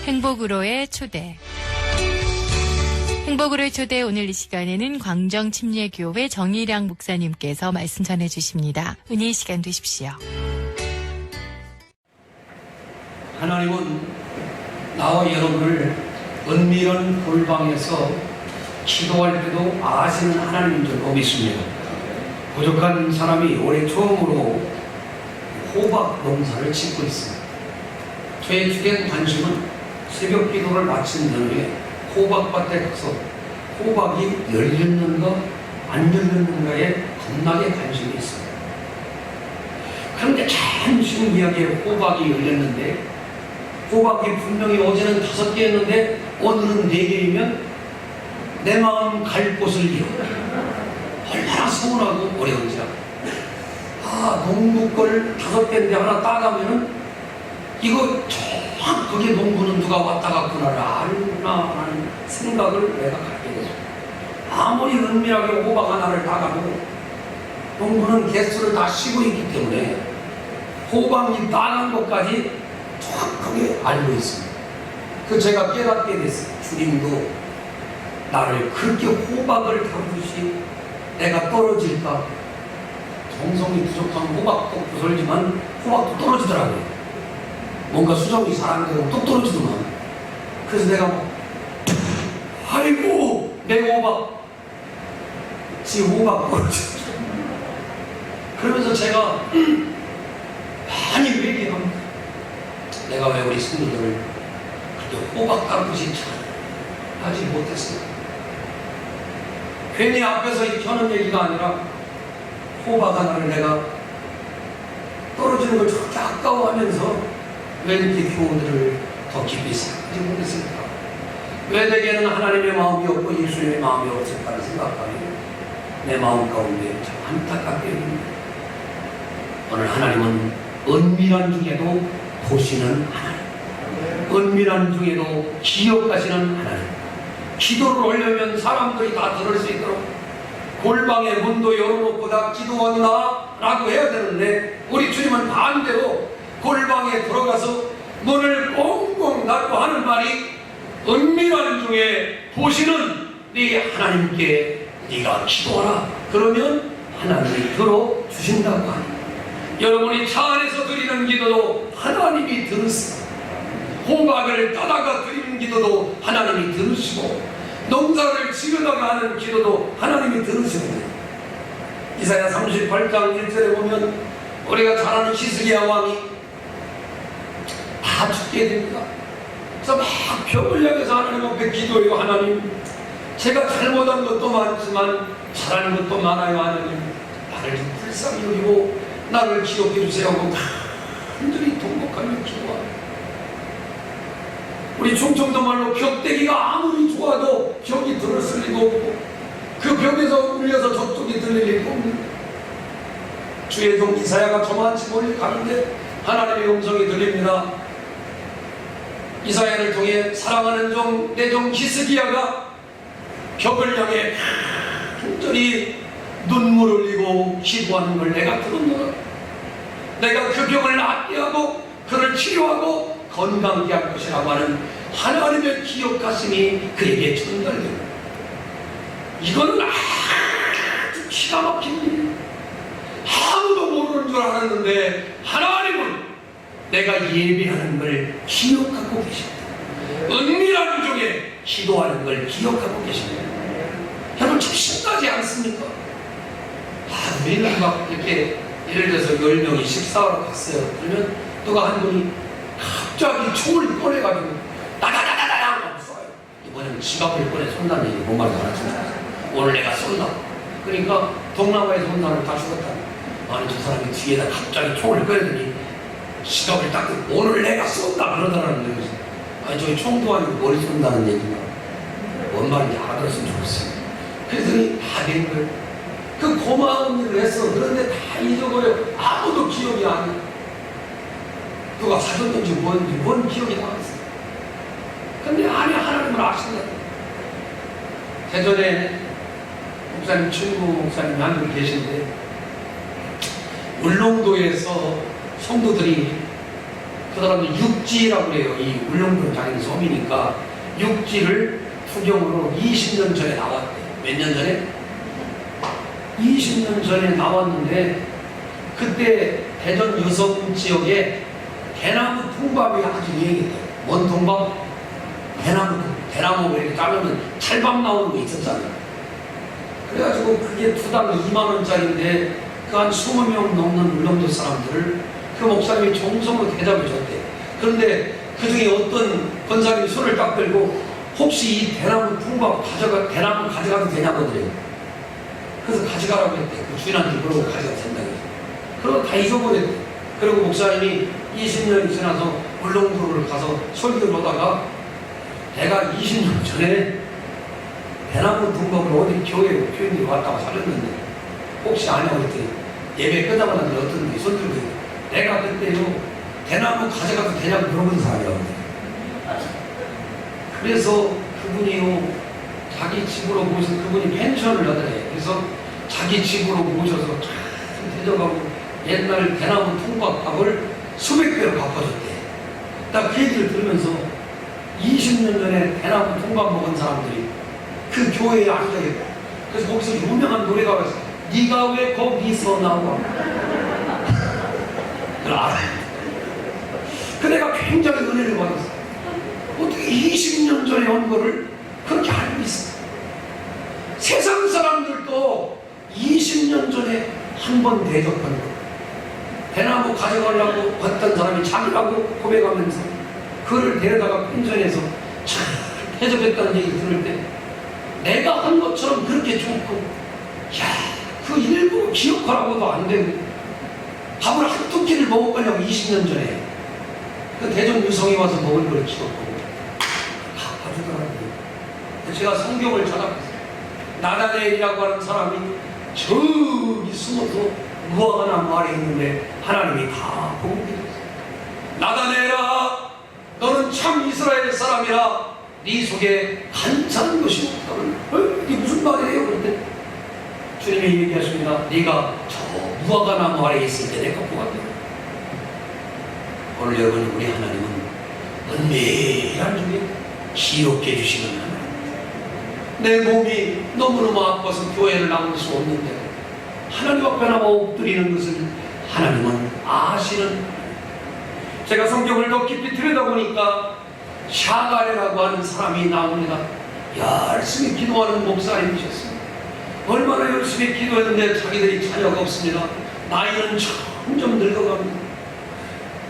행복으로의 초대. 행복으로의 초대 오늘 이 시간에는 광정침례교회 정일양 목사님께서 말씀 전해주십니다. 은혜의 시간 되십시오. 하나님은 나와 여러분을 은밀한 골방에서 기도할 때도 아시는 하나님인 줄 믿습니다. 부족한 사람이 올해 처음으로 호박 농사를 짓고 있습니다. 저의 주된 관심은 새벽 기도를 마친 다음에 호박밭에 가서 호박이 열렸는가 안 열렸는가에 겁나게 관심이 있습니다. 그런데 참 신기하게 호박이 열렸는데 호박이 분명히 어제는 5개였는데 오늘은 4개이면 내 마음 갈 곳을 잃어. 얼마나 서운하고 어려운지 알아. 농부 걸 5개인데 하나 따가면은 이거 정확하게 농부는 누가 왔다 갔구나를 알구나 하는 생각을 내가 갖게 되죠. 아무리 은밀하게 호박 하나를 따가도 농부는 개수를 다 쉬고 있기 때문에 호박이 따간 것까지 정확하게 알고 있습니다. 그 제가 깨닫게 됐어요. 주님도 나를 그렇게 호박을 다루듯이 내가 떨어질까? 정성이 부족한 호박도 부설지만 호박도 떨어지더라고요. 뭔가 수정이 잘안 되고 또 떨어지더만. 그래서 내가 아이고 내 호박 지 호박 떨어졌어. 그러면서 제가 많이 회개합니다. 내가 왜 우리 성도들을 그렇게 호박 다루듯이 하지 못했을까? 괜히 앞에서 켜는 얘기가 아니라 호박 하나를 내가 떨어지는 걸 저렇게 아까워하면서 왜 이렇게 교훈들을 더 깊이 생각하지 못했을까? 왜 내게는 하나님의 마음이 없고 예수님의 마음이 없을까를 생각하니 내 마음 가운데 참 안타깝게 됩니다. 오늘 하나님은 은밀한 중에도 보시는 하나님, 은밀한 중에도 기억하시는 하나님. 기도를 하려면 사람들이 다 들을 수 있도록 골방에 문도 열어놓고 다 기도한다 라고 해야 되는데 우리 주님은 반대로 골방에 들어가서 문을 꽁꽁 닫고 하는 말이 은밀한 중에 보시는 네 하나님께 네가 기도하라. 그러면 하나님이 들어주신다고 하니 여러분이 차 안에서 드리는 기도도 하나님이 들으시고 호박을 따다가 드리는 기도도 하나님이 들으시고 농사를 지으다가 하는 기도도 하나님이 들으시거든요. 이사야 38장 1절에 보면 우리가 잘 아는 히스기야 왕이 다 죽게 됩니다. 그래서 막 벽을 향해서 하나님 앞에 기도해요. 하나님, 제가 잘못한 것도 많지만 잘하는 것도 많아요. 하나님, 나를 좀 불쌍히 여기고 나를 기억해 주세요 하고 간절히 통곡하며 기도합니다. 우리 충청도 말로 벽대기가 아무리 좋아도 벽이 들었을 리도 없고 그 벽에서 울려서 저쪽이 들릴 리도 없는 주의 종 이사야가 저만치 멀리 가는데 하나님의 음성이 들립니다. 이사야를 통해 사랑하는 종 내 종 히스기야가 벽을 향해 간절히 눈물 흘리고 기도하는 걸 내가 들었노라. 내가 그 병을 낫게 하고 그를 치료하고 건강케 할 것이라고 하는 하나님의 기억가심이 그에게 전달됩니다. 이건 아주 기가 막힌 일이에요. 아무도 모르는 줄 알았는데 하나님은 내가 예배하는 걸 기억하고 계십니다. 은밀한 중에 기도하는 걸 기억하고 계십니다. 여러분 참 신나지 않습니까? 우리는 막 이렇게 예를 들어서 10명이 식사하러 갔어요. 그러면 누가 한 분이 갑자기 총을 꺼내가지고 나다다다다다라고 쏴요. 이번에는 지갑을 꺼내 쏜다는 얘기 뭔 말인지 알았습니다. 오늘 내가 쏜다. 그러니까 동남아에서 온 사람이 다 죽었다. 아니 저 사람이 뒤에다 갑자기 총을 꺼내더니 지갑을 딱 들고 오늘 내가 쏜다 그러더라는 거예요. 아니 저기 총도 아니고 머리 쏜다는 얘기가 뭔 말인지 알아들었으면 좋겠어요. 그랬더니 다 된 거예요. 그 고마운 일을 했어. 그런데 다 잊어버려. 아무도 기억이 안 나. 누가 사줬는지 뭔 기억이 나겠어. 근데 아니 하나님을 아신다. 대전에 목사님 친구 목사님이 한 분 계신데 울릉도에서 성도들이 그 사람들 육지라고 그래요. 이 울릉도 자기는 섬이니까 육지를 투경으로 20년 전에 나왔대요. 몇 년 전에? 20년 전에 나왔는데 그때 대전 유성 지역에 대나무 통밥이 아주 유행했대요. 뭔 통밥? 대나무 이렇게 자르면 찰밥 나오는 거 있었잖아요. 그래가지고 그게 두당 2만원짜리인데 그 한 20명 넘는 울릉도 사람들을 그 목사님이 정성으로 대접해 줬대요. 그런데 그 중에 어떤 권사님이 손을 딱 들고 혹시 이 대나무 통밥 대나무 가져가도 되냐고 그래요. 그래서 가져가라고 했대. 그 주인한테 그러고 가져가도 된다고 해서. 그러고 다 잊어버렸대. 그리고 목사님이 20년이 지나서 울릉도를 가서 설교를 하다가 내가 20년 전에 대나무 통밥을 어디 교회에 교인들이 왔다고 살렸는데 혹시 아냐고 했더니 예배 끝나고 나서 어떤 분이 손 들고 내가 그때요 대나무 가져가도 되냐고 물어본 사람이라고 그래서 그분이요 자기 집으로 모셔서 그분이 펜션을 하더래. 그래서 자기 집으로 모셔서 참 대접하고 옛날 대나무 통밥밥을 수백 배로 갚아줬대. 딱 그 얘기를 들으면서 20년 전에 대나무 통밥 먹은 사람들이 그 교회에 앉아있고 그래서 거기서 유명한 노래가 있어. 네가 왜 거기서 나와? 그걸 알아요. 그 내가 굉장히 은혜를 받았어. 어떻게 20년 전에 온 거를 그렇게 알고 있어. 세상 사람들도 20년 전에 한 번 대접한 거. 대나무 가져가려고 어떤 사람이 자기라고 고백하면서 그를 데려다가 펜션에서 잘 대접했다는 얘기 들을 때 내가 한 것처럼 그렇게 좋고 그 일부 기억하라고도 안 되고 밥을 한두 끼를 먹었거냐고 20년 전에 그 대전 유성에 와서 먹은 걸 기억하고 갚아주더라고요. 제가 성경을 찾아봤어요. 나다네엘이라고 하는 사람이 저기 숨어서 무화과 나무 아래 있는데 하나님이 다 보고 계셨어요. 나다네엘아 너는 참 이스라엘 사람이라 네 속에 간사한 것이 없다고. 이게 무슨 말이에요? 그런데 주님이 얘기하십니다. 네가 저 무화과 나무 아래 있을 때 내가 보았다. 오늘 여러분 우리 하나님은 은밀한 중에 기롭게 해주시는 하나님. 내 몸이 너무너무 아파서 교회를 나올 수 없는데 하나님 앞에 나와 엎드리는 것을 하나님은 아시는. 제가 성경을 더 깊이 들여다보니까 샤가레라고 하는 사람이 나옵니다. 열심히 기도하는 목사님이셨습니다. 얼마나 열심히 기도했는데 자기들이 자녀가 없습니다. 나이는 점점 늙어갑니다.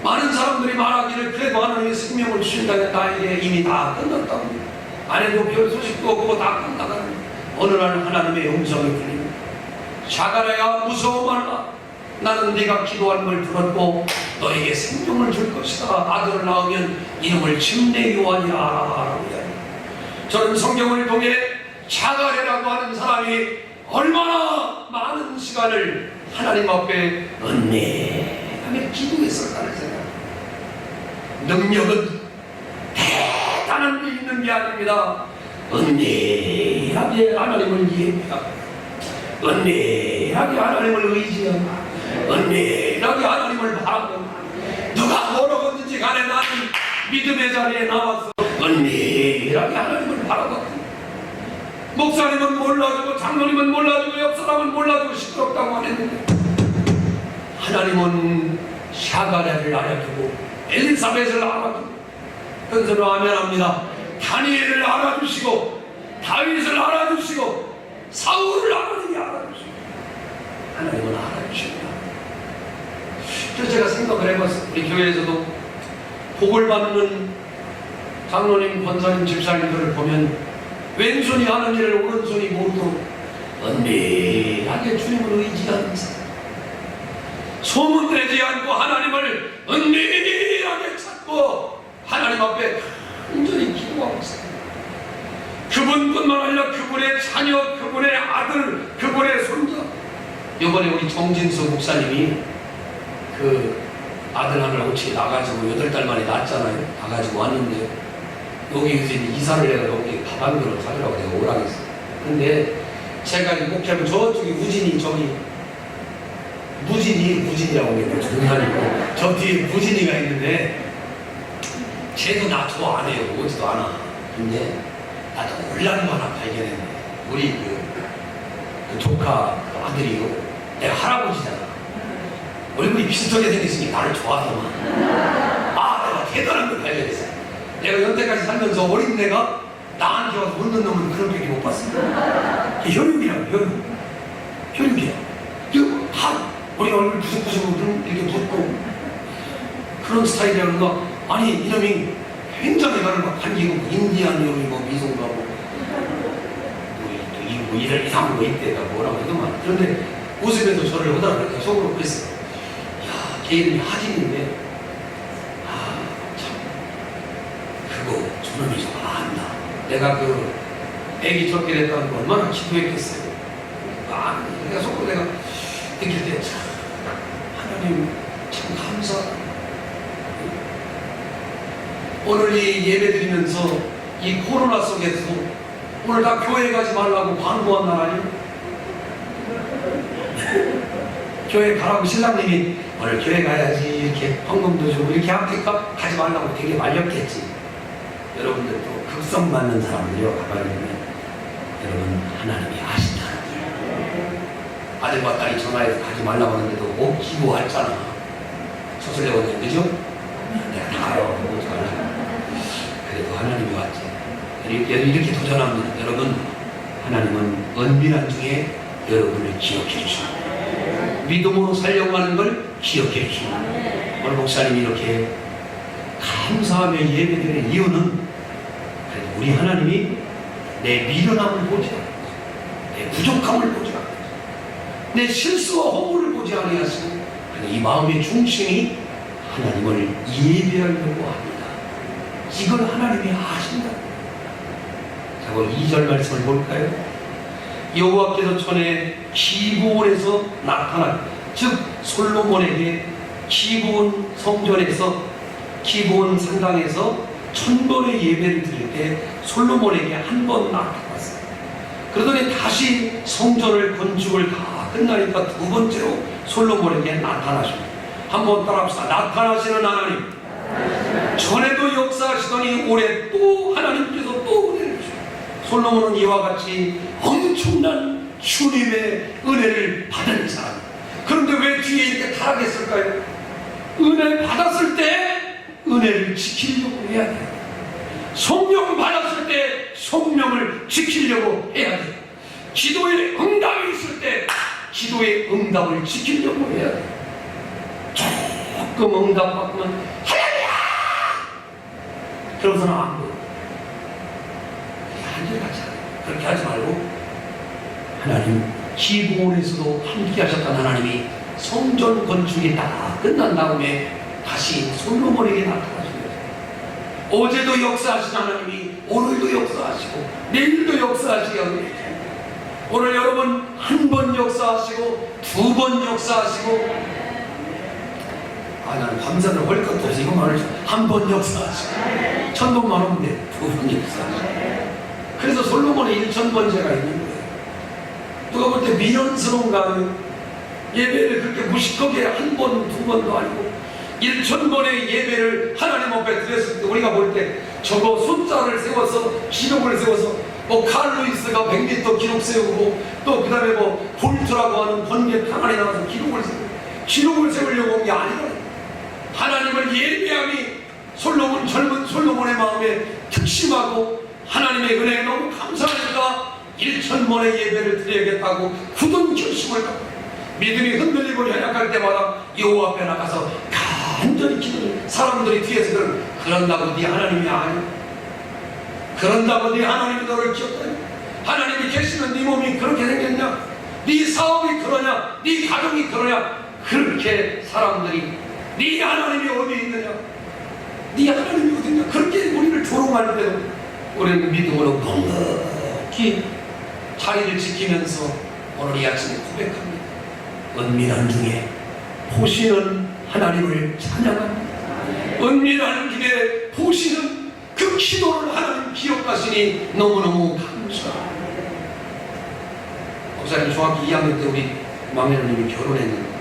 많은 사람들이 말하기를 그래도 하나님이 생명을 주신다면 나에게 이미 다 끝났다고. 아내도 별 소식도 없고 다 끝나가는. 어느 날 하나님의 음성이 들립니다. 샤가레야 무서워 말라. 나는 네가 기도하는 걸 들었고 너에게 생명을 줄 것이다. 아들을 낳으면 이름을 침례 요한이라 라고 해요. 저는 성경을 통해 샤가레라고 하는 사람이 얼마나 많은 시간을 하나님 앞에 은밀하게 기도했을까를 생각합니다. 능력은 대단한 게 있는 게 아닙니다. 은밀하게 하나님을 이해하고 은밀하게 하나님을 의지하고 은밀하게 하나님을 바라고 누가 뭐라고 하든지 간에 나는 믿음의 자리에 나와서 은밀하게 하나님을 바라고 목사님은 몰라주고 장로님은 몰라주고 옆 사람은 몰라주고 시끄럽다고 하는데 하나님은 샤가랴를 알아주고 엘리사벳을 알아주고 그래서 아멘합니다. 다니엘을 알아주시고 다윗을 알아주시고 사울을 알아주시고 하나님은 알아주십니다. 그래서 제가 생각을 해봤어요. 우리 교회에서도 복을 받는 장로님, 권사님, 집사님들을 보면 왼손이 하는 일을 오른손이 모르도록 은밀하게 주님을 의지하는 사람, 소문내지 않고 하나님을 은밀하게 찾고 하나님 앞에 온전히 기도하고 있어요. 그분뿐만 아니라 그분의 자녀, 그분의 아들, 그분의 손자. 이번에 우리 정진수 목사님이 그 아들 하나하고 같이 나가지고 8달 만에 낳았잖아요. 나가지고 왔는데 여기 이사를 내가 여기 가방으로 가더라고. 내가 오라고 했어. 근데 제가 목회하면 저쪽에 우진이 저기 무진이라고 했는데 저기 아니고 저 뒤에 무진이가 있는데 쟤도 나 좋아 안 해요. 오지도 않아. 근데 나도 놀라는 거 하나 발견했네. 우리 그 조카 그 아들이요. 내가 할아버지잖아. 얼굴이 비슷하게 생겼으니 나를 좋아하더만. 아, 내가 대단한 걸 발견했어. 내가 연태까지 살면서 어린 애가 나한테 와서 웃는 놈은 그런밖에 못 봤어. 혈육이라고, 혈육이야. 우리 얼굴 부석부석 이렇게 붓고 그런 스타일이라는 거. 아니, 이놈이 굉장히 나를 막 반기고 인디안 요리 뭐 미소가 뭐 이런 이상한 거 있대가 뭐라고 하더만. 그런데 웃으면서 저를 하더라고요. 속으로 그랬어요. 야, 걔 이름이 하진인데, 아, 참, 그거 저놈이 좀 안다. 내가 그 애기 적게 됐다는 거 얼마나 기도했겠어요. 아, 내가 속으로 내가 느낄 때 참, 하나님 참 감사하다. 오늘 이 예배 드리면서 이 코로나 속에서 오늘 다 교회 가지 말라고 광고한 날 아니에요? 교회 가라고 신랑님이 오늘 교회 가야지 이렇게 헌금도 주고 이렇게 하니까 가지 말라고 되게 말렸겠지. 여러분들도 극성 맞는 사람들이요 가봐야되면 여러분 하나님이 아신다는 거예요. 아들과 딸이 전화해서 가지 말라고 하는데도 못 기도했잖아. 소설내거든요. 그죠? 내가 다 알아. 오지 말라. 그래도 하나님이 왔지. 이렇게 도전합니다. 여러분, 하나님은 은밀한 중에 여러분을 기억해 주십니다. 믿음으로 살려고 하는 걸 기억해 주십니다. 오늘 목사님이 이렇게 감사하며 예배드리는 이유는 그래도 우리 하나님이 내 미련함을 보지 않고 내 부족함을 보지 않고 내 실수와 허물을 보지 아니하시고 이 마음의 중심이 하나님을 예배하려고 합니다. 이걸 하나님이 아신다. 자, 그럼 2절 말씀을 볼까요? 여호와께서 전에 기브온에서 나타나, 즉 솔로몬에게 기브온 성전에서 기브온 산당에서 1000번의 예배를 드릴 때 솔로몬에게 한 번 나타났어요. 그러더니 다시 성전을 건축을 다 끝나니까 두 번째로 솔로몬에게 나타나십니다. 한번 따라합시다. 나타나시는 하나님. 전에도 역사하시더니 올해 또 하나님께서 또 은혜를 주시고 솔로몬은 이와 같이 엄청난 주님의 은혜를 받은 사람. 그런데 왜 뒤에 이렇게 타락했을까요? 은혜 받았을 때 은혜를 지키려고 해야 돼요. 성령 받았을 때 성령을 지키려고 해야 돼요. 기도에 응답이 있을 때 기도의 응답을 지키려고 해야 돼요. 조금 응답받으면 할렐루야! 그러고서는 안 보여. 한결같이 그렇게 하지 말고 하나님 기브온에서도 함께 하셨던 하나님이 성전 건축이 다 끝난 다음에 다시 솔로몬에게 나타나십니다. 어제도 역사하신 하나님이 오늘도 역사하시고 내일도 역사하시고 오늘 여러분 한 번 역사하시고 두 번 역사하시고 나는 감사를 할 것도 없어. 이것만 한 번 역사하시고 1000번만 하면 돼. 두 번 역사하시고 그래서 솔로몬의 1000번째가 있는 거예요. 누가 볼 때 미련스러운가 하면 예배를 그렇게 무식하게 한 번, 두 번도 아니고 1000번의 예배를 하나님 앞에 드렸을 때 우리가 볼 때 저거 숫자를 세워서 기록을 세워서 뭐 칼루이스가 100m 기록 세우고 또 그 다음에 뭐 볼트라고 하는 번개 평안에 나가서 기록을 세우려고 온 게 아니라 하나님을 예배함이 젊은 솔로몬의 마음에 특심하고 하나님의 은혜에 너무 감사하니까 1000번의 예배를 드려야겠다고 굳은 결심을 갖고 믿음이 흔들리고 연약할 때마다 여호와 앞에 나가서 간절히 기도를 사람들이 뒤에서 그런다고 네 하나님이 아니야. 그런다고 네 하나님이 너를 기억하냐. 하나님이 계시면 네 몸이 그렇게 생겼냐. 네 사업이 그러냐. 네 가정이 그러냐. 그렇게 사람들이 네 하나님이 어디 있느냐. 네 하나님이 어디 있냐. 그렇게 우리를 조롱할 때도 우리는 믿음으로 넉넉히 자리를 지키면서 오늘 이 아침에 고백합니다. 은밀한 중에 보시는 하나님을 찬양합니다. 은밀한 중에 보시는 그 기도를 하나님 기억하시니 너무너무 감사합니다. 목사님 중학교 2학년 때 우리 막내님이 결혼했는데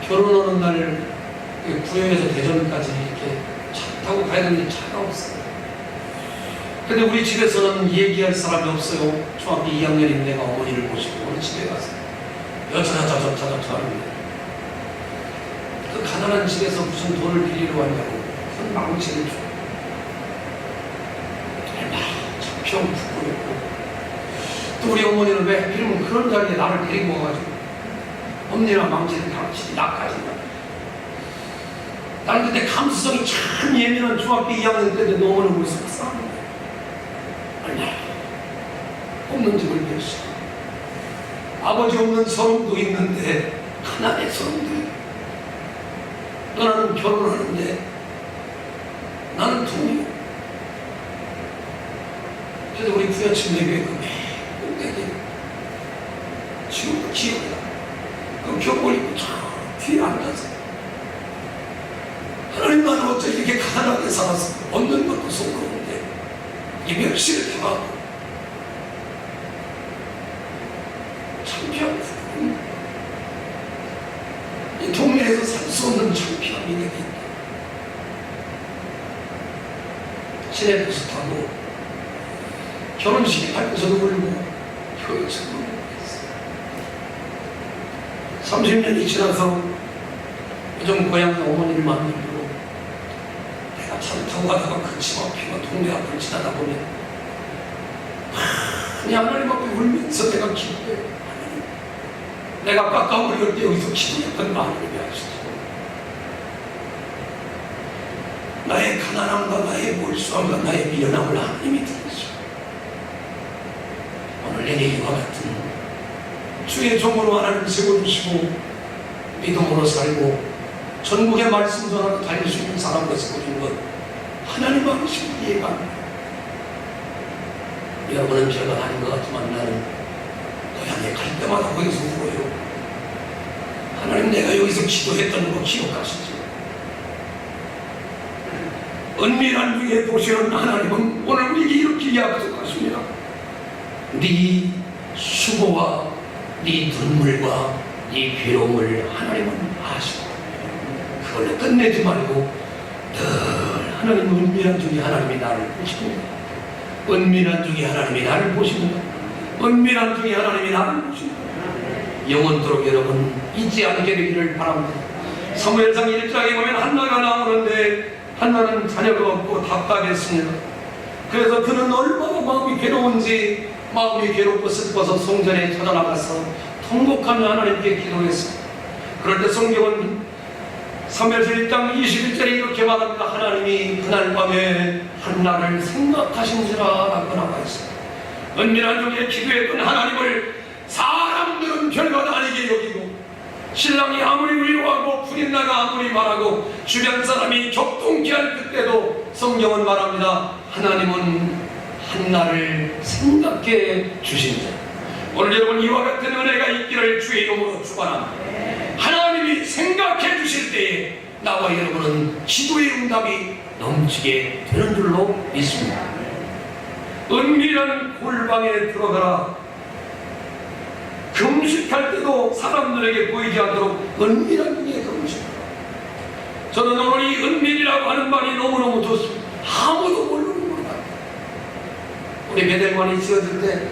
결혼하는 날 구역에서 대전까지 이렇게 차 타고 가야 되는데 차가 없어요. 근데 우리 집에서는 얘기할 사람이 없어요. 중학교 2학년인 내가 어머니를 모시고 우리 집에 가서 여차저차 하는데 그 가난한 집에서 무슨 돈을 빌리러 왔냐고 큰 망치를 줘. 얼마나 창피하고 부끄럽고. 또 우리 어머니는 왜 하필이면 그런 자리에 나를 데리고 와가지고 엄니나 망치를 당치지 나까지. 나는 그때 감수성이 참 예민한 중학교 2학년 때인데 너무너무 속상한 거예요. 얼마나 없는 집을 비웠어. 아버지 없는 서름도 있는데 하나의 서름도 있고, 너는 결혼하는데 나는 돈이. 그래서 우리 부여친 내교회 그 꼭대기 지금도 기억나. 그 벽을 입고 저 뒤에 앉아서 하나님 나는 어째 이렇게 가난하게 살았어. 얻는 것도 송그러운데 이 멸시를 당하고 창피하고 이 동네에서 살 수 없는 창피함이 내게 있다. 시내버스 타고 결혼식에 밟고서도 울고 교회에서도 울고 했어. 30년이 지나서 요즘 고향 어머니를 만나고 내가 차를 타고 가다가 그 집 앞이나 동네 앞을 지나다 보면 그냥 하나님 앞에 울면서 내가 기도해. 하나님, 내가 깎아버릴 때 여기서 기도했던 하나님이 아시죠? 나의 가난함과 나의 몰수함과 나의 미련함을 하나님이 들으시오. 오늘 내게 이와 같은 주의 종으로 하나님 세워주시고 믿음으로 살고 전국의 말씀 전하러 다닐 수 있는 사람과 세워준 것 하나님 아니시고 이해가 안 돼요. 여러분은 별거 아닌 것 같지만 나는 고향에 갈 때마다 거기서 울어요. 하나님, 내가 여기서 기도했던 거 기억하시죠? 은밀한 중에 보시는 하나님은 오늘 우리에게 이렇게 약속하십니다. 네 수고와 네 눈물과 네 괴로움을 하나님은 아시고 그걸로 끝내지 말고 늘 하나님 은밀한 중에 하나님이 나를 보십니다. 은밀한 중에 하나님이 나를 보십니다. 은밀한 중에 하나님이 나를 보십니다. 영원토록 여러분 잊지 않게 되기를 바랍니다. 사무엘상 1장에 보면 한나가 나오는데 한나는 자녀가 없고 답답했습니다. 그래서 그는 얼마나 마음이 괴로운지 마음이 괴롭고 슬퍼서 성전에 찾아나가서 통곡하며 하나님께 기도했습니다. 그럴 때 성경은 사무엘상 1장 21절에 이렇게 말합니다. 하나님이 그날 밤에 한나를 생각하신지라 라고 나와 있습니다. 은밀한 중에 기도했던 하나님을 사람들은 별것 아니게 여기고 신랑이 아무리 위로하고 부인나가 아무리 말하고 주변 사람이 격동케 할 그때도 성경은 말합니다. 하나님은 한나를 생각해 주신다. 오늘 여러분 이와 같은 은혜가 있기를 주의 이름으로 축원합니다. 하나님이 생각해 주실 때에 나와 여러분은 기도의 응답이 넘치게 되는 줄로 믿습니다. 은밀한 골방에 들어가라. 금식할 때도 사람들에게 보이지 않도록 은밀한 중에 금식하라. 저는 오늘 이 은밀이라고 하는 말이 너무너무 좋습니다. 아무도 모르는 것 같아요. 우리 배대관이 지어질 때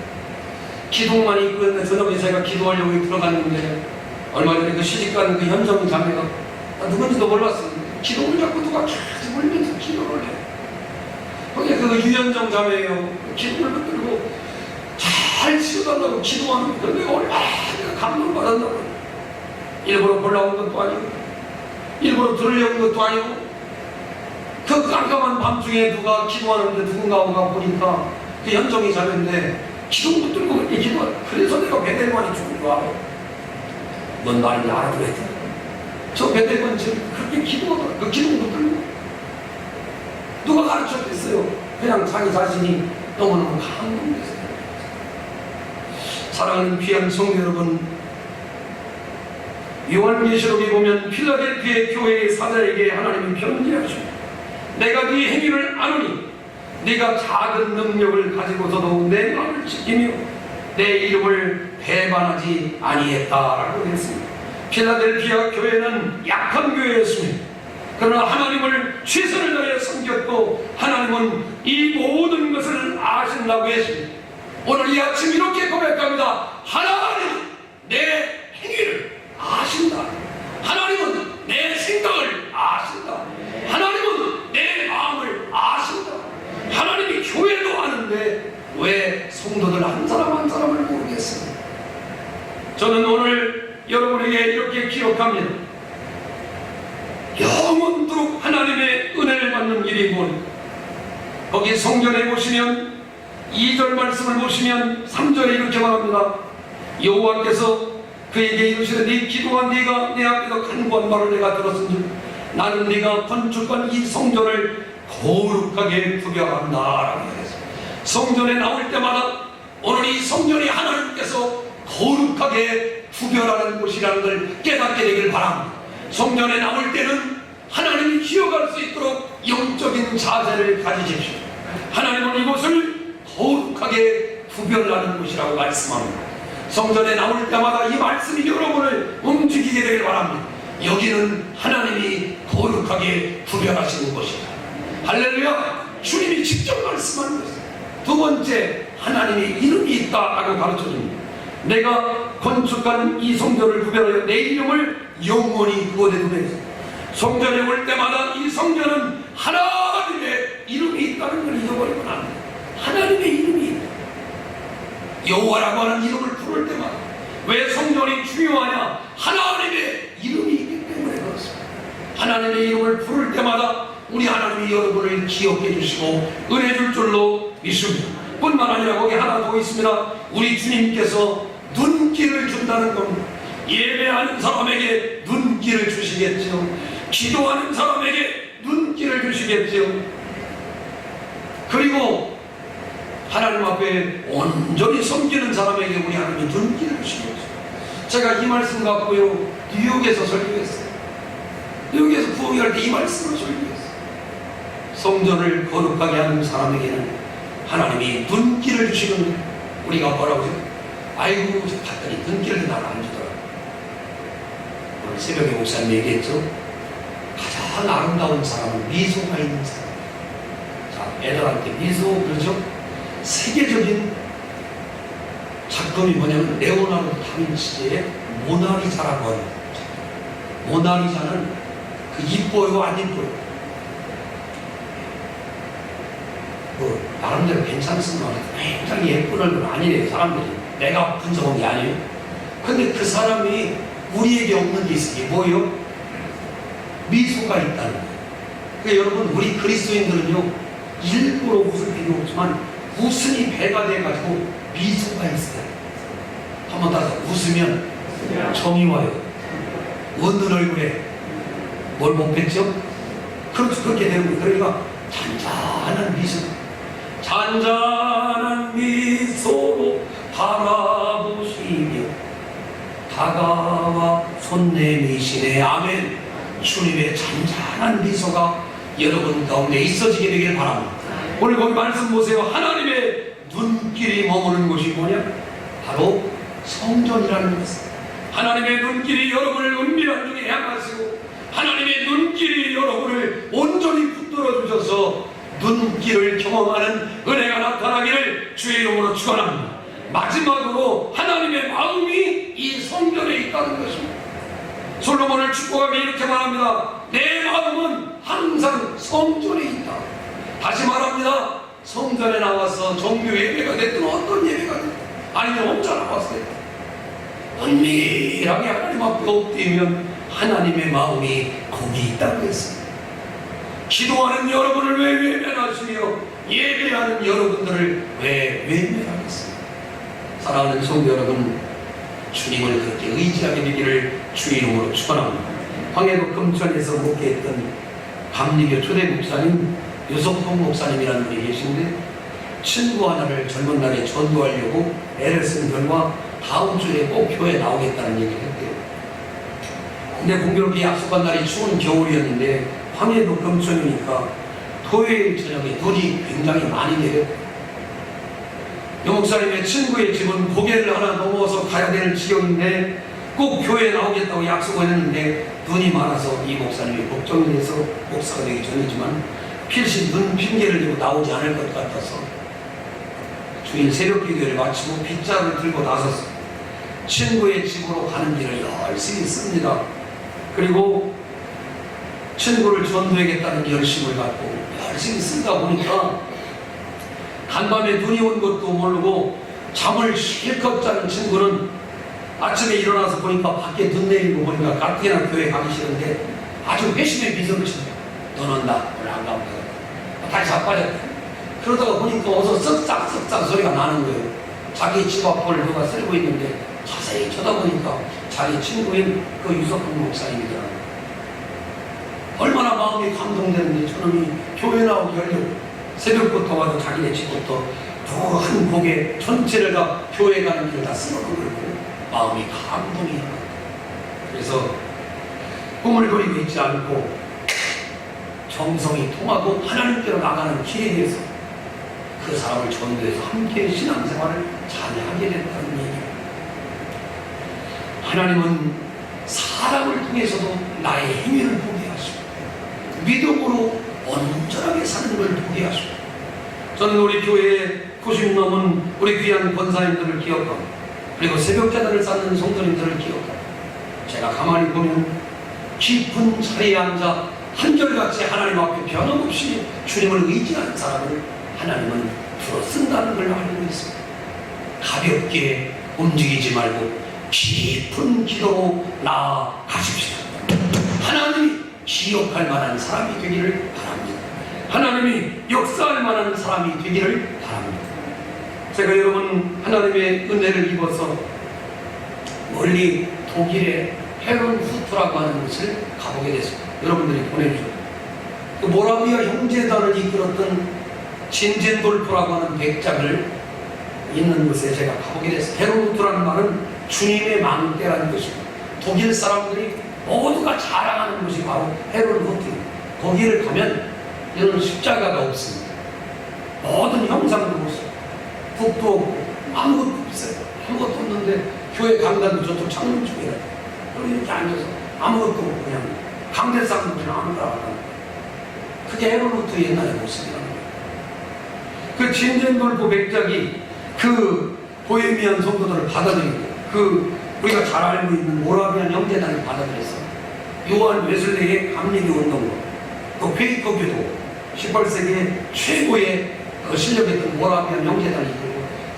기둥만 입고 있는데 저녁에 제가 기도하려고 들어갔는데 얼마 전에 그 시집간 그 현정 자매가 누군지도 몰랐어요. 기도를 자꾸 누가 계속 울면서 기도를 해요. 거기에 그 유현정 자매예요. 기도를 붙들고 잘 치워달라고 기도하는 거. 내가 얼마나 감동받았나고. 일부러 보려고 온 것도 아니고 일부러 들으려고 온 것도 아니고 그 깜깜한 밤중에 누가 기도하는데 누군가가 보니까 그 현정이 자매인데 기도 붙들고 그렇게 기도하래. 그래서 내가 배대관이 죽은 줄 알아요. 뭔 말인지 알아들어야 돼. 저 배대관 지금 그렇게 기도하더라. 그 기도 붙들고 누가 가르쳐줬어요. 그냥 자기 자신이 너무너무 감동됐어요. 사랑하는 귀한 성도 여러분, 요한계시록에 보면 필라델피아 교회의 사자에게 하나님이 편지하십니다. 내가 네 행위를 아노니 네가 작은 능력을 가지고서도 내 마음을 지키며 내 이름을 배반하지 아니했다라고 했습니다. 필라델피아 교회는 약한 교회였습니다. 그러나 하나님을 최선을 다해 섬겼고 하나님은 이 모든 것을 아신다고 했습니다. 오늘 이 아침 이렇게 고백합니다. 하나님은 내 행위를 아신다. 하나님은 내 생각을 아신다. 하나님은 내 마음을 아신다. 하나님이 교회도 아는데 왜 성도들 한 사람 한 사람을 모르겠습니까? 저는 오늘 여러분에게 이렇게 기록합니다. 영원토록 하나님의 은혜를 받는 일이 뭐니? 거기 성전에 보시면 2절 말씀을 보시면 3절에 이렇게 말합니다. 여호와께서 그에게 이르시되 네 기도한 네가 내 앞에서 간구한 말을 내가 들었은즉 나는 네가 건축한 이 성전을 거룩하게 구별한다 라고 했습니다. 성전에 나올 때마다 오늘 이 성전이 하나님께서 거룩하게 구별하는 곳이라는 걸 깨닫게 되길 바랍니다. 성전에 나올 때는 하나님이 기억할 수 있도록 영적인 자세를 가지십시오. 하나님은 이곳을 거룩하게 구별하는 곳이라고 말씀합니다. 성전에 나올 때마다 이 말씀이 여러분을 움직이게 되길 바랍니다. 여기는 하나님이 거룩하게 구별하시는 곳이다. 할렐루야! 주님이 직접 말씀하는 것입니다. 두 번째, 하나님의 이름이 있다라고 가르쳐줍니다. 내가 건축한 이 성전을 구별하여 내 이름을 영원히 그곳에 두겠습니다. 성전에 올 때마다 이 성전은 하나님의 이름이 있다는 걸 잊어버리면 안 돼요. 하나님의 이름이 있다. 여호와라고 하는 이름을 부를 때마다 왜 성전이 중요하냐? 하나님의 이름이 있기 때문에 그렇습니다. 하나님의 이름을 부를 때마다 우리 하나님이 여러분을 기억해 주시고 은혜 줄 줄로 믿습니다. 뿐만 아니라 거기 하나 더 있습니다. 우리 주님께서 눈길을 준다는 겁니다. 예배하는 사람에게 눈길을 주시겠죠. 기도하는 사람에게 눈길을 주시겠죠. 그리고 하나님 앞에 온전히 섬기는 사람에게 우리 하나님이 눈길을 주시겠죠. 제가 이 말씀 갖고요 뉴욕에서 설교했어요. 뉴욕에서 부흥할 때 이 말씀을 설교했어요. 성전을 거룩하게 하는 사람에게는 하나님이 눈길을 주시는 우리가 뭐라고 해요? 아이고 봤더니 눈길을 나를 안 주더라고요. 오늘 새벽에 목사님 얘기했죠. 가장 아름다운 사람은 미소가 있는 사람. 자, 애들한테 미소 그러죠? 세계적인 작품이 뭐냐면 레오나르도 다빈치의 모나리자라고 하는 작품. 모나리자는 그 이뻐요 안 이뻐요? 뭐 나름대로 괜찮습니다. 굉장히 예쁜 얼굴 아니래요 사람들이. 내가 분석한 게 아니에요. 근데 그 사람이 우리에게 없는 게 있어요. 이게 뭐예요? 미소가 있다는 거예요. 그러니까 여러분 우리 그리스도인들은요 일부러 웃을 필요 없지만 웃음이 배가 돼가지고 미소가 있어요. 한번 따서 웃으면 정이 와요. 웃는 얼굴에 뭘 못 뺐죠? 그렇죠. 그렇게 되는 거예요. 그러니까 잔잔한 미소, 잔잔한 미소로 바라보시며 다가와 손 내미시네. 아멘. 주님의 잔잔한 미소가 여러분 가운데 있어지게 되길 바랍니다. 오늘 거기 말씀 보세요. 하나님의 눈길이 머무는 곳이 뭐냐? 바로 성전이라는 것입니다. 하나님의 눈길이 여러분을 은밀한 중에 향하시고 하나님의 눈길이 여러분을 온전히 붙들어 주셔서 눈길을 경험하는 은혜가 나타나기를 주의 이름으로 축원합니다. 마지막으로 하나님의 마음이 이 성전에 있다는 것입니다. 솔로몬을 축복하며 이렇게 말합니다. 내 마음은 항상 성전에 있다. 다시 말합니다. 성전에 나와서 정규 예배가 됐든 어떤 예배가 됐든 아니면 혼자 나왔을 때 은밀하게 하나님 앞에 엎드리면 하나님의 마음이 거기 있다고 했습니다. 기도하는 여러분을 왜 외면하시며 예배하는 여러분들을 왜 외면하겠습니까? 사랑하는 성도 여러분, 주님을 그렇게 의지하게 되기를 주의 이름으로 축원합니다. 황해도 금천에서 목회했던 감리교 초대 목사님 유석동 목사님이라는 분이 계신데 친구 하나를 젊은 날에 전도하려고 애를 쓴 결과 다음 주에 꼭 교회에 나오겠다는 얘기를 했대요. 근데 공교롭게 약속한 날이 추운 겨울이었는데 황해도 금천이니까 토요일 저녁에 눈이 굉장히 많이 내렸대요. 이 목사님의 친구의 집은 고개를 하나 넘어서 가야 되는 지역인데 꼭 교회에 나오겠다고 약속을 했는데 눈이 많아서 이 목사님이 걱정이 돼서 목사가 되기 전이지만 필시 눈 핑계를 대고 나오지 않을 것 같아서 주일 새벽 기도를 마치고 빗자루를 들고 나서서 친구의 집으로 가는 길을 열심히 씁니다. 그리고 친구를 전도하겠다는 열심을 갖고 열심히 쓰다 보니까 간밤에 눈이 온 것도 모르고 잠을 실컷 자는 친구는 아침에 일어나서 보니까 밖에 눈 내리고 보니까 가뜩이나 교회 가기 싫은데 아주 회심의 미소를 칩니다. 너는 나 오늘 안 가면 되겠다. 다시 자빠졌다. 그러다가 보니까 어서 썩싹 소리가 나는 거예요. 자기 집 앞을 누가 쓸고 있는데 자세히 쳐다보니까 자기 친구인 그 유석훈 목사님이더라고요. 얼마나 마음이 감동되는지 저놈이 교회 나오기 하려고 새벽부터 와서 자기네 집부터 저 한 곡에 전체를 다 교회 가는 길을 다 쓰러고 그러고 마음이 감동이 일어납니다. 그래서 꿈을 그리고 있지 않고 정성이 통하고 하나님께로 나가는 길에 대해서 그 사람을 전도해서 함께 신앙생활을 잘 하게 됐다는 얘기입니다. 하나님은 사람을 통해서도 나의 행위를 보게 하시고 믿음으로 온전하게 사는 걸 보게 하시고 저는 우리 교회에 90 넘은 우리 귀한 권사님들을 기억하고 그리고 새벽자들을 쌓는 성도님들을 기억하고 제가 가만히 보면 깊은 자리에 앉아 한결같이 하나님 앞에 변함없이 주님을 의지하는 사람을 하나님은 들어 쓴다는 걸 알고 있습니다. 가볍게 움직이지 말고 깊은 기도로 나아가십시오. 하나님이 기억할 만한 사람이 되기를 바랍니다. 하나님이 역사할 만한 사람이 되기를 바랍니다. 제가 여러분 하나님의 은혜를 입어서 멀리 독일의 헤론 후트라고 하는 곳을 가보게 됐습니다. 여러분들이 보내주셨고 그 모라비아 형제단을 이끌었던 진젠돌프라고 하는 백작을 있는 곳에 제가 가보게 됐습니다. 헤론 후트라는 말은 주님의 망대라는 것입니다. 독일 사람들이 모두가 자랑하는 곳이 바로 헤론 후트입니다. 거기를 가면 이런 십자가가 없습니다. 모든 형상도 없어요. 북도 없고 아무것도 없어요. 아무것도 없는데 교회 강단도 저쪽 창문 쪽이라 그리고 이렇게 앉아서 아무것도 없고 그냥 강대상도 그냥 아무나 안 하는 그게 헤로루트 옛날의 모습이라는 거예요. 그 진젠돌프 백작이 그 보헤미안 성도들을 받아들이고 그 우리가 잘 알고 있는 모라비안 형제단을 받아들여서 요한 웨슬레의 감리교 운동과 또 페이커교도 18세기의 최고의 실력했던 모라비안 형제단이 있고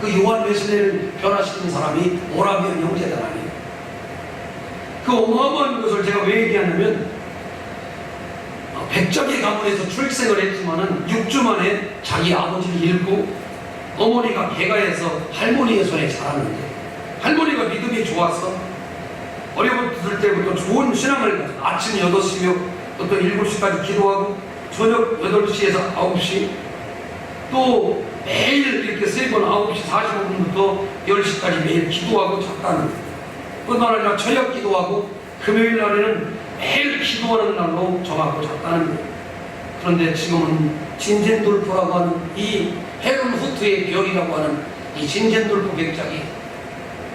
그 요한 웨슬레를 변화시키는 사람이 모라비안 형제단 아니에요. 그 어마어마한 것을 제가 왜 얘기하냐면 백작의 가문에서 출생을 했지만은 6주 만에 자기 아버지를 잃고 어머니가 개가해서 할머니의 손에 자랐는데 할머니가 믿음이 좋아서 어렸을 때부터 좋은 신앙을 가지고 아침 8시며 또 7시까지 기도하고 저녁 8시에서 9시 또 매일 이렇게 3번 9시 45분부터 10시까지 매일 기도하고 잤다는 뿐만 아니라 저녁 기도하고 금요일 날에는 매일 기도하는 날로 정하고 잤다는 거예요. 그런데 지금은 진젠돌프라고 하는 이 헤론 후트의 별이라고 하는 이 진젠돌프 백작이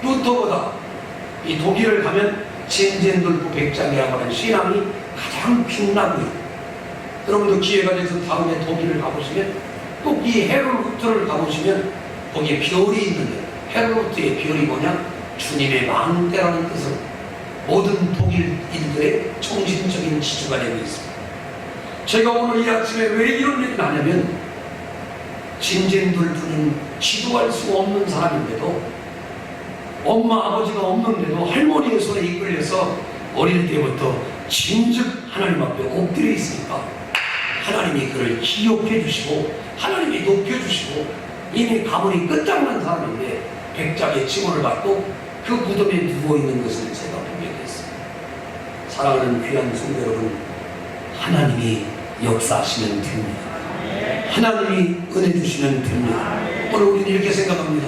루터보다 이 독일을 가면 진젠돌프 백작이라고 하는 신앙이 가장 빛나고요. 여러분도 기회가 돼서 다음에 독일을 가보시면 꼭 이 헤론 후트를 가보시면 거기에 별이 있는데 헤론 후트의 별이 뭐냐? 주님의 망대라는 뜻으로 모든 독일인들의 정신적인 지주가 되고 있습니다. 제가 오늘 이 아침에 왜 이런 얘기를 하냐면 진젠돌프는 기도할 수 없는 사람인데도 엄마 아버지가 없는데도 할머니의 손에 이끌려서 어릴 때부터 진즉 하나님 앞에 엎드려 있으니까 하나님이 그를 기억해 주시고 하나님이 높여주시고 이미 가문이 끝장난 사람인데 백작의 징후를 받고 그 무덤에 누워있는 것을 제가 보게 됐습니다. 사랑하는 귀한 성도 여러분, 하나님이 역사하시면 됩니다. 하나님이 은혜 주시면 됩니다. 오늘 우리는 이렇게 생각합니다.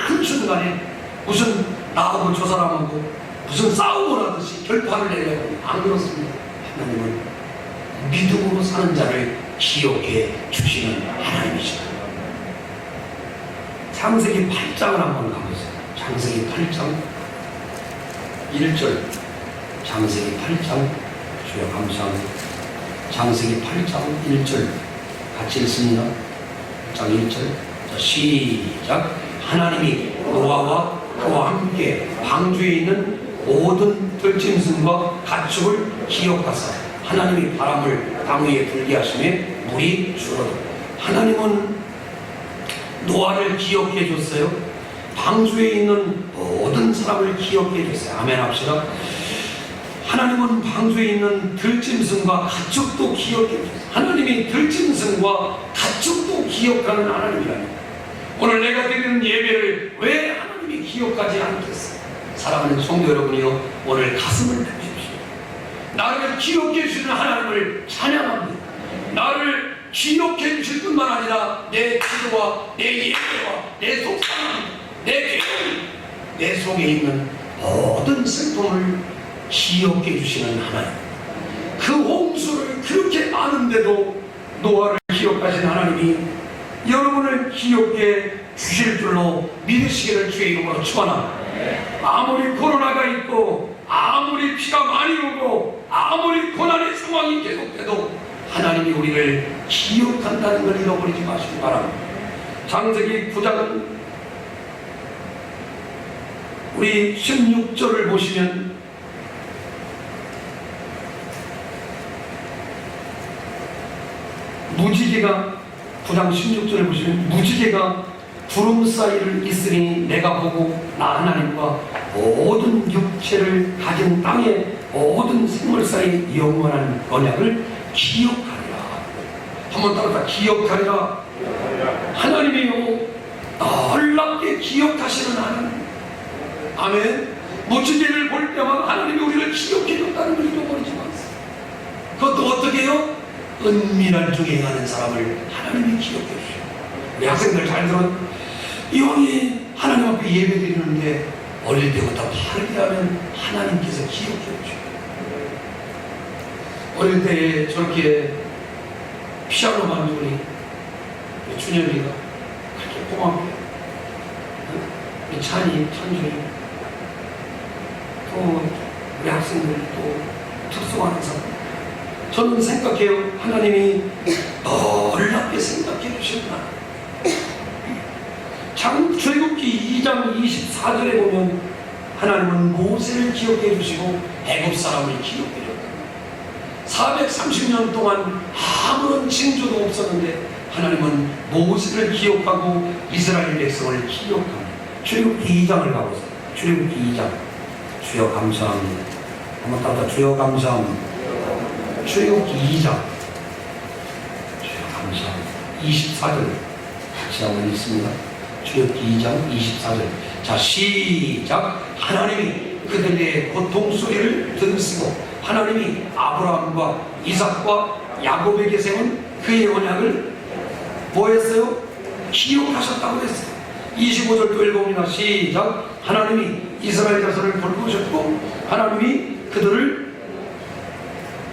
그 순간에 무슨 나하고 저 사람하고 무슨 싸움을 하듯이 결판을 내려고 안 그렇습니다. 하나님은 믿음으로 사는 자를 기억해 주시는 하나님이십니다. 창세기 8장을 한번 가보세요. 창세기 8장 1절 창세기 8장, 주여 감사합니다. 창세기 8장 1절 같이 읽습니다. 8장 1절. 자, 시작. 하나님이 노아와 그와 함께 방주에 있는 모든 들짐승과 가축을 기억하사 하나님이 바람을 땅 위에 불게 하심에 물이 줄어들어. 하나님은 노아를 기억해 줬어요. 방주에 있는 모든 사람을 기억해 줬어요. 아멘 합시다. 하나님은 방주에 있는 들짐승과 가축도 기억해 줬어요. 하나님이 들짐승과 가축도 기억하는 하나님이랍니다. 오늘 내가 드리는 예배를 왜 하나님이 기억하지 않겠어요? 사랑하는 성도 여러분이요, 오늘 가슴을 펴주십시오. 나를 기억해 주시는 하나님을 찬양합니다. 나를 기억해 주실 뿐만 아니라 내 기도와 내 예배와 내 속상함, 내 괴로움, 내 속에 있는 모든 슬픔을 기억해 주시는 하나님. 그 홍수를 그렇게 많은데도 노아를 기억하신 하나님이 여러분을 기억해 주실 줄로 믿으시기를 주의 이름으로 축원합니다. 아무리 코로나가 있고 아무리 피가 많이 오고 아무리 고난의 상황이 계속돼도 하나님이 우리를 기억한다는 걸 잃어버리지 마시기 바랍니다. 창세기 9장은 우리 16절을 보시면 무지개가 9장 16절을 보시면 무지개가 구름 사이를 있으니 내가 보고 나 하나님과 모든 육체를 가진 땅의 모든 생물 사이 영원한 언약을 기억하리라. 한번 따라서 기억하리라. 하나님이요 놀랍게 기억하시는 하나님. 아멘. 무지개를 볼 때마다 하나님이 우리를 기억해 줬다는 걸 잊어버리지 마세요. 그것도 어떻게 해요? 은밀한 중에 행하는 사람을 하나님이 기억해 주시오. 우리 학생들 잘 들어. 이왕이 하나님 앞에 예배 드리는데 어릴 때부터 바르게 하면 하나님께서 기억해 주시오. 어릴 때 저렇게 피아노 만들이 준열이가 그렇게 고맙게 우리 찬이, 찬준이 또 우리 학생들 또 특수한 사람. 저는 생각해요. 하나님이 놀랍게 생각해 주셨구나. 출애굽기 2장 24절에 보면 하나님은 모세를 기억해 주시고 애굽 사람을 기억해 줬다. 430년 동안 아무런 징조도 없었는데 하나님은 모세를 기억하고 이스라엘 백성을 기억합니다. 출애굽기 2장을 가보세요. 출애굽기 2장. 주여 감사합니다. 한번 따라 주여 감사합니다. 출애굽기 2장. 주여 감사합니다. 24절 같이 한번 읽습니다. 출애굽기 2장 24절. 자, 시작. 하나님이 그들의 고통 소리를 들으시고 하나님이 아브라함과 이삭과 야곱에게 세운 그의 언약을 뭐 했어요? 기억하셨다고 했어요. 25절 또 읽어봅니다. 시작. 하나님이 이스라엘 자손을 돌보셨고 하나님이 그들을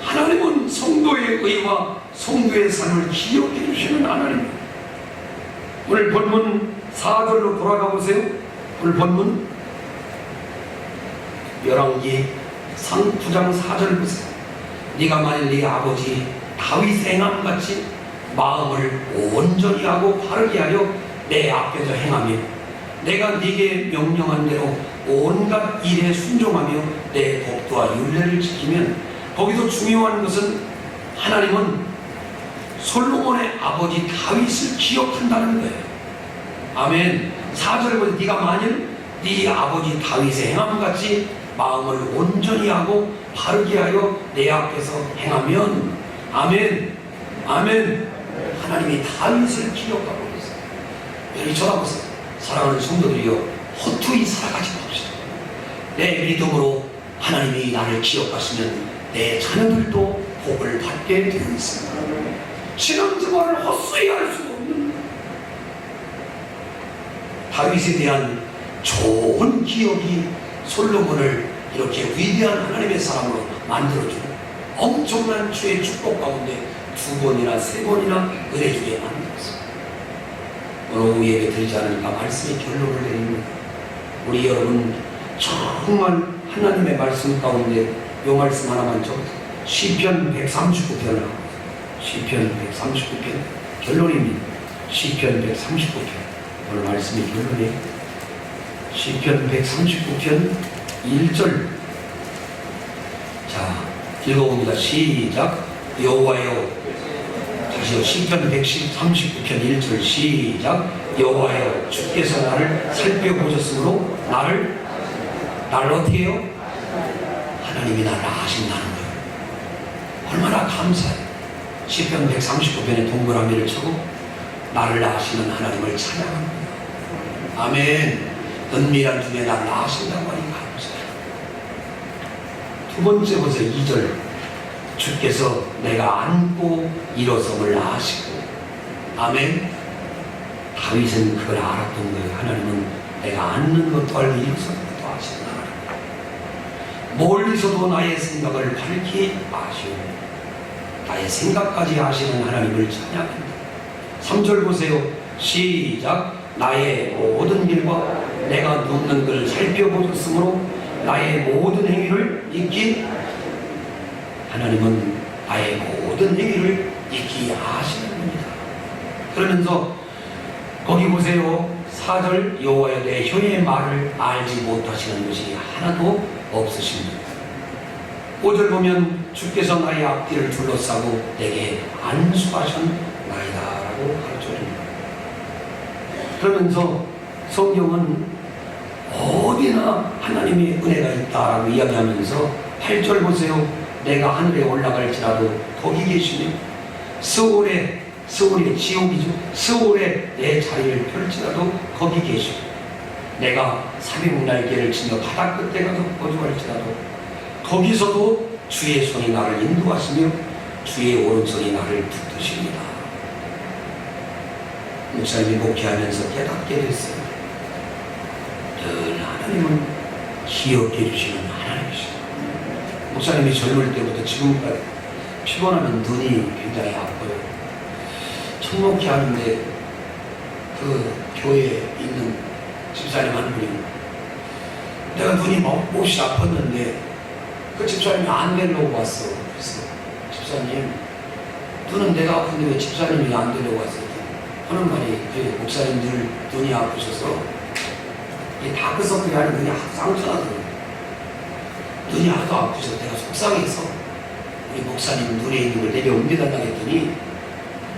하나님은 성도의 의와 성도의 삶을 기억해 주시는 하나님. 오늘 본문 4절로 돌아가 보세요. 오늘 본문 열왕기 9장 4절 보세요. 네가 만일 네 아버지 다윗의 행함같이 마음을 온전히 하고 바르게 하려 내 앞에서 행하며 내가 네게 명령한 대로 온갖 일에 순종하며 내 법도와 율례를 지키면, 거기서 중요한 것은 하나님은 솔로몬의 아버지 다윗을 기억한다는 거예요. 아멘. 4절에 보면 네가 만일 네 아버지 다윗의 행함같이 마음을 온전히 하고 바르게 하여 내 앞에서 행하면, 아멘, 아멘. 하나님이 다윗을 기억하고 있어요. 여기 쳐다보세요. 사랑하는 성도들이여, 허투이 살아가지 맙시다. 내 믿음으로 하나님이 나를 기억하시면 내 자녀들도 복을 받게 되어 있습니다. 신앙생활을 헛수이 할 수 없는 다윗에 대한 좋은 기억이 솔로몬을 이렇게 위대한 하나님의 사람으로 만들어주고 엄청난 주의 축복 가운데 2번이나 3번이나 은혜 주게 만들었습니다. 오늘 오후 예배 드리지 않으니까 말씀의 결론을 내립니다. 우리 여러분 정말 하나님의 말씀 가운데 요 말씀 하나만 좀 시편 139편을 하고 시편 139편 결론입니다. 시편 139편 오늘 말씀이 결론이에요. 시편 139편 1절 자 읽어봅니다. 시작. 여호와여 다시요. 시편 139편 1절 시작. 여호와여 주께서 나를 살펴보셨으므로 나를 어떻게 해요? 하나님이 나를 아신다는 거예요. 얼마나 감사해요. 시편 139편에 동그라미를 쳐고 나를 아시는 하나님을 찬양합니다. 아멘. 은밀한 중에 나를 아신다고 하니 감사해요. 두 번째 보세요. 2절 주께서 내가 앉고 일어섬을 아시고 아멘. 다윗은 그걸 알았던 거예요. 하나님은 내가 앉는 것도 알고 일어서는 것도 아신다. 멀리서도 나의 생각을 밝히 아시오. 나의 생각까지 아시는 하나님을 찬양합니다. 3절 보세요. 시작. 나의 모든 길과 내가 눕는 걸 살펴보셨으므로 나의 모든 행위를 익히 하나님은 나의 모든 행위를 익히 아시는 겁니다. 그러면서 거기 보세요. 4절 여호와여 내 혀의 말을 알지 못하시는 것이 하나도 없으십니다. 5절 보면 주께서 나의 앞뒤를 둘러싸고 내게 안수하셨나이다 라고 가르쳐줍니다. 그러면서 성경은 어디나 하나님의 은혜가 있다라고 이야기하면서 8절 보세요. 내가 하늘에 올라갈지라도 거기 계시며 스올에 지옥이죠. 스올에 내 자리를 펼지라도 거기 계시고 내가 사백 날개를 치며 바다 끝에 가서 거주할지라도 거기서도 주의 손이 나를 인도하시며 주의 오른손이 나를 붙드십니다. 목사님이 목회하면서 깨닫게 됐어요. 늘 하나님은 기억해 주시는 하나님이시다. 목사님이 젊을 때부터 지금까지 피곤하면 눈이 굉장히 아파요. 첫 목회하는데 그 교회에 있는 집사님 한 분이 내가 눈이 몹시 아팠는데 그 집사님이 안 되려고 왔어. 그래서 집사님 눈은 내가 아픈데 왜 집사님이 안 되려고 왔어요? 하는 말이 그 목사님들 눈이 아프셔서 이 다크서클이 아닌 눈이 하도 상처나더라고요. 눈이 하도 아프셔서 내가 속상해서 우리 목사님 눈에 있는 걸 내게 옮겨달라고 했더니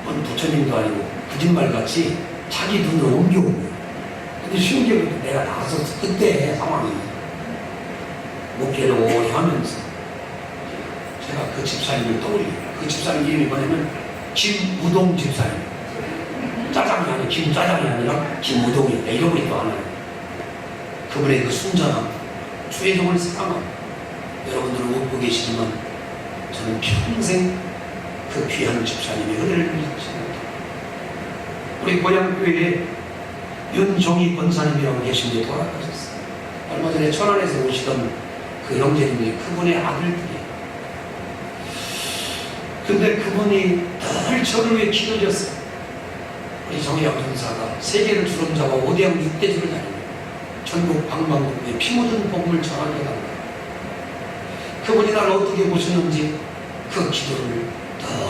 뭔 부처님도 아니고 거짓말같이 자기 눈으로 옮겨온 거예요. 근데 쉬운 게 내가 나가서 그때 상황이 목회를 오래 하면서 제가 그 집사님을 떠올려요. 그 집사님 이름이 뭐냐면 김우동 집사님. 짜장이 아니라 김짜장이 아니라 김우동이다. 잃어버리도 않아요. 그분의 그 순전함, 주의 종을 사랑함 여러분들은 못 보고 계시지만 저는 평생 그 귀한 집사님의 은혜를 누리셨습니다. 우리 고향교회에 윤종희 권사님이라고 계신데 돌아가셨어요. 얼마 전에 천안에서 오시던 그 형제님들이 그분의 아들들이에요. 근데 그분이 늘 저를 위해 기도졌어요. 우리 정의학 전사가 세계를 주름잡아 5대양 6대주를 다니고 전국 방방곡곡에 피 묻은 복음을 전하게 달라. 그분이 나를 어떻게 보셨는지 그 기도를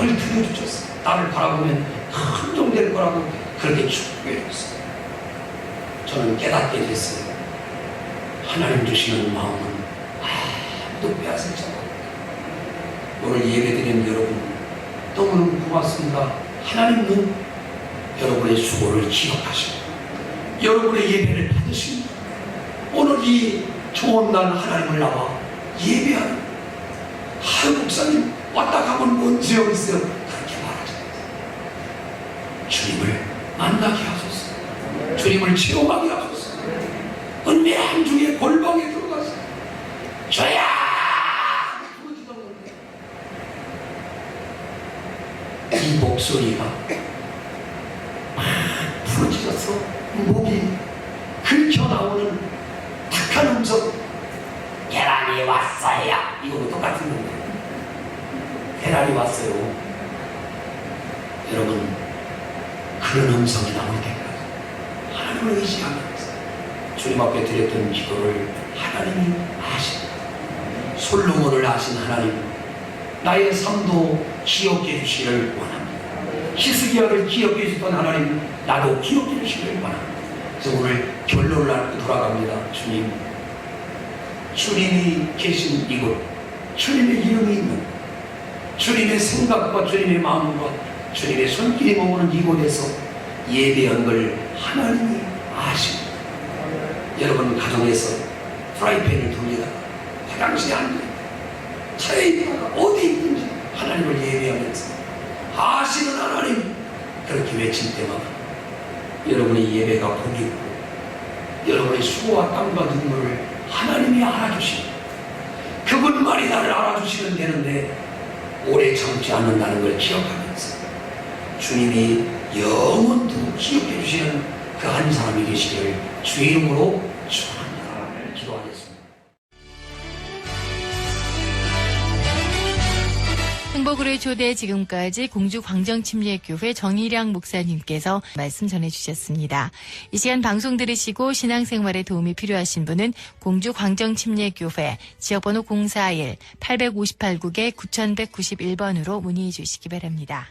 늘 들려주셨어요. 나를 바라보면 감동될 거라고 그렇게 축복해 줬어요. 저는 깨닫게 됐어요. 하나님 주시는 마음은 아무도 빼앗을 자가 없다. 오늘 예배드린 여러분 너무너무 고맙습니다. 하나님은 여러분의 수고를 기억하시고 여러분의 예배를 받으십니다. 오늘 이 좋은 날 하나님을 나와 예배하는 목사님 왔다 가면 뭔 죄가 있어요? 그렇게 말하잖아요. 주님을 만나게 하소서. 주님을 체험하게 하소서. 은밀한 중에 골방에 들어가서 저야 이 목소리가 부러지셔서 목이 긁혀 나오는 탁한 음성, 계란이 왔어요. 이거도 똑같은 건데 계란이 왔어요. 여러분 그런 음성이 나올 때까지 하나님을 의지하면서 주님 앞에 드렸던 기도를 하나님이 아십니다. 솔로몬을 아신 하나님, 나의 삶도 기억해 주시기를 원합니다. 히스기야를 기억해 주셨던 하나님, 나도 기억해 주시기를 원합니다. 그래서 오늘 결론을 앓고 돌아갑니다. 주님, 주님이 계신 이곳, 주님의 이름이 있는, 주님의 생각과 주님의 마음과 주님의 손길이 머무는 이곳에서 예배한 걸 하나님이 아십니다. 여러분 가정에서 프라이팬을 돌리다가 화장실에 앉아 차에 있다가 어디 있든지 하나님을 예배하면서 아시는 하나님, 그렇게 외칠 때마다 여러분의 예배가 복이고 여러분의 수고와 땀과 눈물을 하나님이 알아주시고 그분만이 나를 알아주시면 되는데 오래 참지 않는다는 걸 기억하면서 주님이 영원토록 기억해 주시는 그 한 사람이 되시기를 주의 이름으로 축원합니다. 기도하겠습니다. 행복으로의 초대, 지금까지 공주광정침례교회 정일양 목사님께서 말씀 전해주셨습니다. 이 시간 방송 들으시고 신앙생활에 도움이 필요하신 분은 공주광정침례교회 지역번호 041-858국에 9191번으로 문의해 주시기 바랍니다.